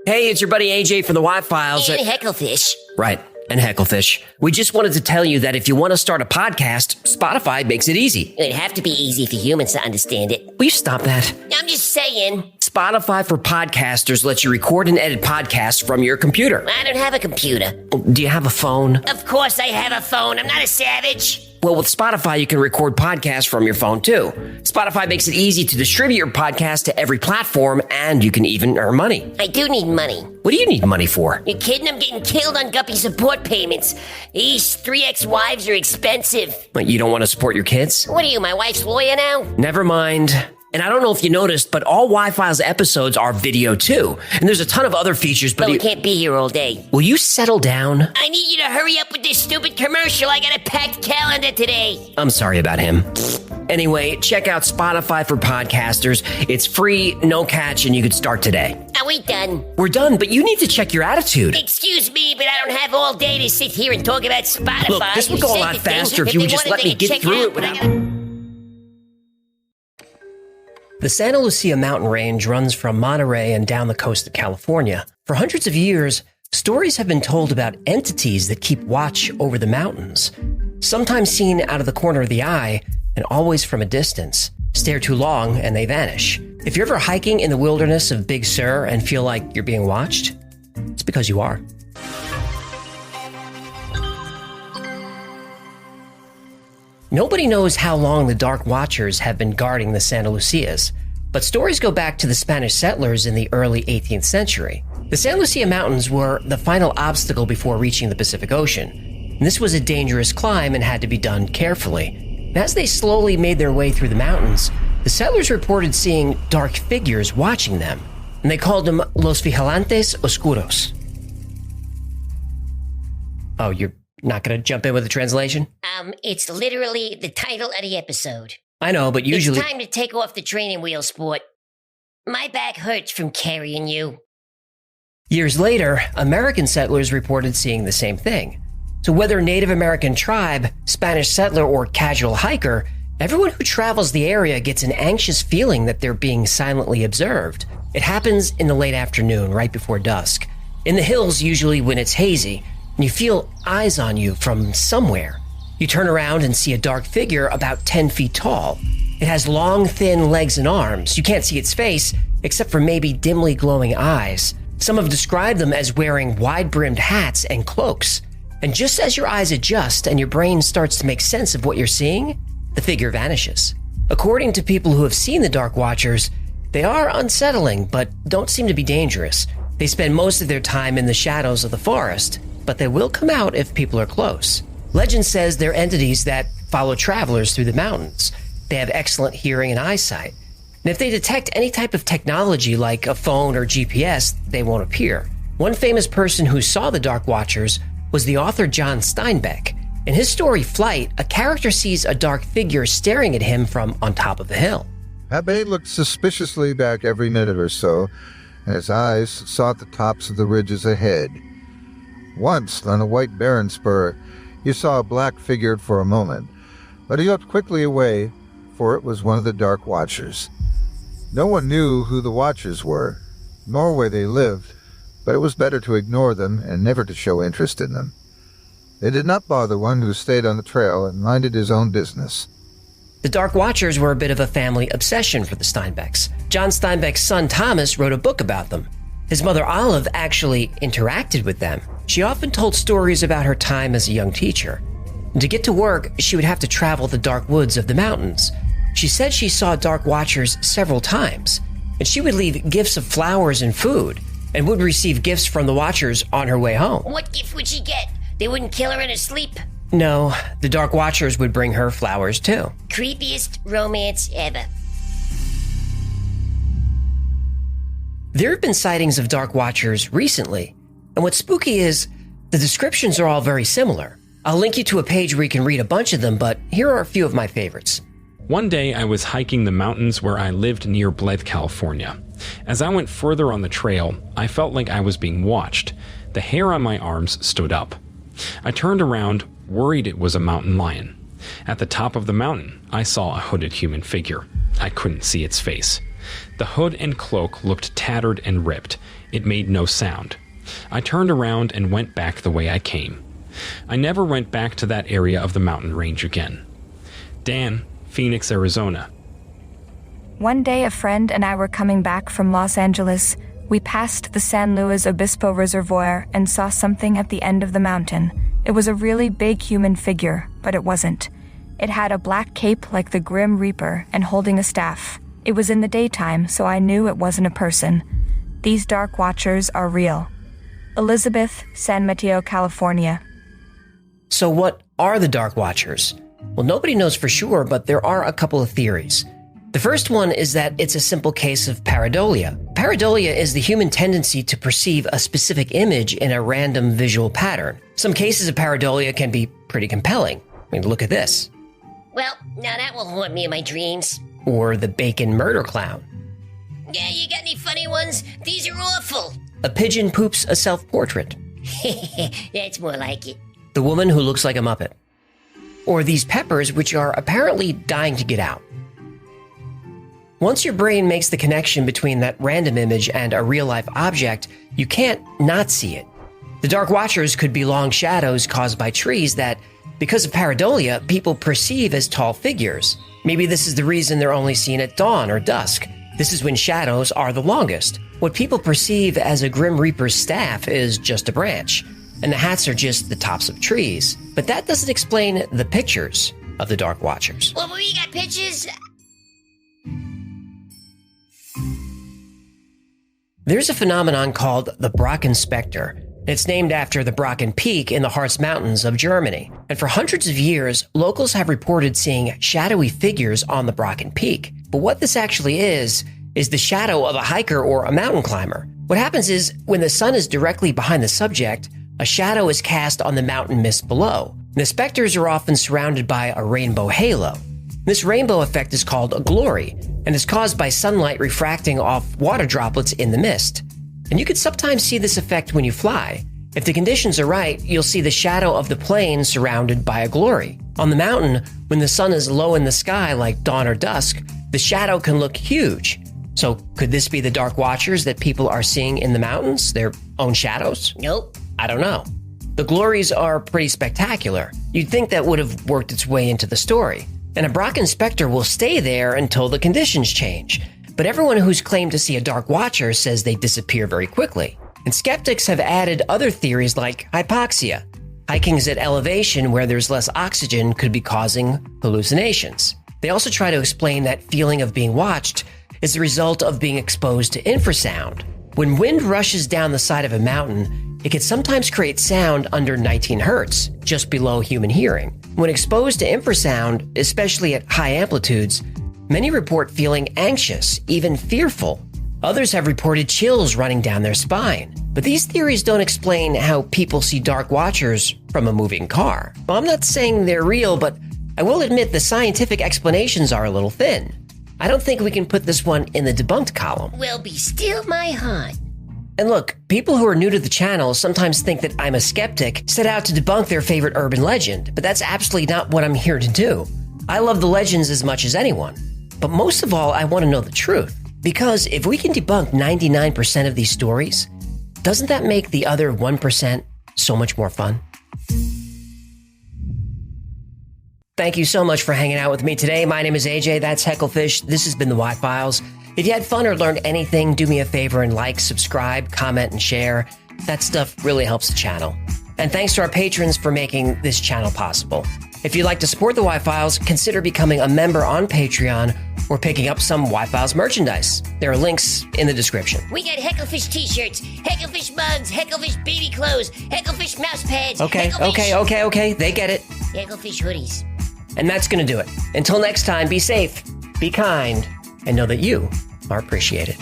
Hey, it's your buddy AJ from the Y-Files. And Hecklefish. Right, and Hecklefish. We just wanted to tell you that if you want to start a podcast, Spotify makes it easy. It'd have to be easy for humans to understand it. Will you stop that? I'm just saying. Spotify for podcasters lets you record and edit podcasts from your computer. I don't have a computer. Do you have a phone? Of course I have a phone. I'm not a savage. Well, with Spotify, you can record podcasts from your phone, too. Spotify makes it easy to distribute your podcast to every platform, and you can even earn money. I do need money. What do you need money for? You kidding? I'm getting killed on Guppy support payments. These 3 ex-wives are expensive. What, you don't want to support your kids? What are you, my wife's lawyer now? Never mind. And I don't know if you noticed, but all Y-Files episodes are video, too. And there's a ton of other features, but we can't be here all day. Will you settle down? I need you to hurry up with this stupid commercial. I got a packed calendar today. I'm sorry about him. Anyway, check out Spotify for podcasters. It's free, no catch, and you could start today. Are we done? We're done, but you need to check your attitude. Excuse me, but I don't have all day to sit here and talk about Spotify. Look, this would go a lot faster if you would just let me get through it without... The Santa Lucia mountain range runs from Monterey and down the coast of California. For hundreds of years, stories have been told about entities that keep watch over the mountains, sometimes seen out of the corner of the eye and always from a distance. Stare too long and they vanish. If you're ever hiking in the wilderness of Big Sur and feel like you're being watched, it's because you are. Nobody knows how long the Dark Watchers have been guarding the Santa Lucias, but stories go back to the Spanish settlers in the early 18th century. The Santa Lucia Mountains were the final obstacle before reaching the Pacific Ocean, and this was a dangerous climb and had to be done carefully. And as they slowly made their way through the mountains, the settlers reported seeing dark figures watching them, and they called them Los Vigilantes Oscuros. Oh, you're not going to jump in with a translation? It's literally the title of the episode. I know, but usually... It's time to take off the training wheel, sport. My back hurts from carrying you. Years later, American settlers reported seeing the same thing. So whether Native American tribe, Spanish settler, or casual hiker, everyone who travels the area gets an anxious feeling that they're being silently observed. It happens in the late afternoon, right before dusk. In the hills, usually when it's hazy, and you feel eyes on you from somewhere. You turn around and see a dark figure about 10 feet tall. It has long, thin legs and arms. You can't see its face, except for maybe dimly glowing eyes. Some have described them as wearing wide-brimmed hats and cloaks. And just as your eyes adjust and your brain starts to make sense of what you're seeing, the figure vanishes. According to people who have seen the Dark Watchers, they are unsettling, but don't seem to be dangerous. They spend most of their time in the shadows of the forest, but they will come out if people are close. Legend says they're entities that follow travelers through the mountains. They have excellent hearing and eyesight. And if they detect any type of technology like a phone or GPS, they won't appear. One famous person who saw the Dark Watchers was the author John Steinbeck. In his story Flight, a character sees a dark figure staring at him from on top of a hill. Abbé looked suspiciously back every minute or so, and his eyes sought the tops of the ridges ahead. Once, on a white barren spur, he saw a black figure for a moment, but he looked quickly away, for it was one of the Dark Watchers. No one knew who the Watchers were, nor where they lived, but it was better to ignore them and never to show interest in them. They did not bother one who stayed on the trail and minded his own business. The Dark Watchers were a bit of a family obsession for the Steinbecks. John Steinbeck's son Thomas wrote a book about them. His mother Olive actually interacted with them. She often told stories about her time as a young teacher. And to get to work, she would have to travel the dark woods of the mountains. She said she saw Dark Watchers several times, and she would leave gifts of flowers and food, and would receive gifts from the Watchers on her way home. What gift would she get? They wouldn't kill her in her sleep? No, the Dark Watchers would bring her flowers too. Creepiest romance ever. There have been sightings of Dark Watchers recently, and what's spooky is the descriptions are all very similar. I'll link you to a page where you can read a bunch of them, but here are a few of my favorites. One day I was hiking the mountains where I lived near Blythe, California. As I went further on the trail, I felt like I was being watched. The hair on my arms stood up. I turned around, worried it was a mountain lion. At the top of the mountain, I saw a hooded human figure. I couldn't see its face. The hood and cloak looked tattered and ripped. It made no sound. I turned around and went back the way I came. I never went back to that area of the mountain range again. Dan, Phoenix, Arizona. One day a friend and I were coming back from Los Angeles. We passed the San Luis Obispo Reservoir and saw something at the end of the mountain. It was a really big human figure, but it wasn't. It had a black cape like the Grim Reaper and holding a staff. It was in the daytime, so I knew it wasn't a person. These Dark Watchers are real. Elizabeth, San Mateo, California. So what are the Dark Watchers? Well, nobody knows for sure, but there are a couple of theories. The first one is that it's a simple case of pareidolia. Pareidolia is the human tendency to perceive a specific image in a random visual pattern. Some cases of pareidolia can be pretty compelling. I mean, look at this. Well, now that will haunt me in my dreams. Or the bacon murder clown. Yeah, you got any funny ones? These are awful. A pigeon poops a self-portrait. That's more like it. The woman who looks like a Muppet. Or these peppers, which are apparently dying to get out. Once your brain makes the connection between that random image and a real-life object, you can't not see it. The Dark Watchers could be long shadows caused by trees that, because of pareidolia, people perceive as tall figures. Maybe this is the reason they're only seen at dawn or dusk. This is when shadows are the longest. What people perceive as a Grim Reaper's staff is just a branch, and the hats are just the tops of trees. But that doesn't explain the pictures of the Dark Watchers. Well, we got pictures. There's a phenomenon called the Brocken Spectre. It's named after the Brocken Peak in the Harz Mountains of Germany. And for hundreds of years, locals have reported seeing shadowy figures on the Brocken Peak. But what this actually is the shadow of a hiker or a mountain climber. What happens is, when the sun is directly behind the subject, a shadow is cast on the mountain mist below. The specters are often surrounded by a rainbow halo. This rainbow effect is called a glory, and is caused by sunlight refracting off water droplets in the mist. And you can sometimes see this effect when you fly. If the conditions are right, you'll see the shadow of the plane surrounded by a glory. On the mountain, when the sun is low in the sky like dawn or dusk, the shadow can look huge. So could this be the Dark Watchers that people are seeing in the mountains, their own shadows? Nope. I don't know. The glories are pretty spectacular. You'd think that would have worked its way into the story. And a Brocken Spectre will stay there until the conditions change. But everyone who's claimed to see a Dark Watcher says they disappear very quickly. And skeptics have added other theories like hypoxia. Hikings at elevation where there's less oxygen could be causing hallucinations. They also try to explain that feeling of being watched is the result of being exposed to infrasound. When wind rushes down the side of a mountain, it can sometimes create sound under 19 hertz, just below human hearing. When exposed to infrasound, especially at high amplitudes, many report feeling anxious, even fearful. Others have reported chills running down their spine. But these theories don't explain how people see Dark Watchers from a moving car. Well, I'm not saying they're real, but I will admit the scientific explanations are a little thin. I don't think we can put this one in the debunked column. Well, be still my heart. And look, people who are new to the channel sometimes think that I'm a skeptic set out to debunk their favorite urban legend, but that's absolutely not what I'm here to do. I love the legends as much as anyone. But most of all, I want to know the truth. Because if we can debunk 99% of these stories, doesn't that make the other 1% so much more fun? Thank you so much for hanging out with me today. My name is AJ, that's Hecklefish. This has been the Y-Files. If you had fun or learned anything, do me a favor and like, subscribe, comment, and share. That stuff really helps the channel. And thanks to our patrons for making this channel possible. If you'd like to support the Y-Files, consider becoming a member on Patreon or picking up some Y-Files merchandise. There are links in the description. We got Hecklefish t-shirts, Hecklefish mugs, Hecklefish baby clothes, Hecklefish mouse pads. Okay. They get it. Hecklefish hoodies. And that's going to do it. Until next time, be safe, be kind, and know that you are appreciated.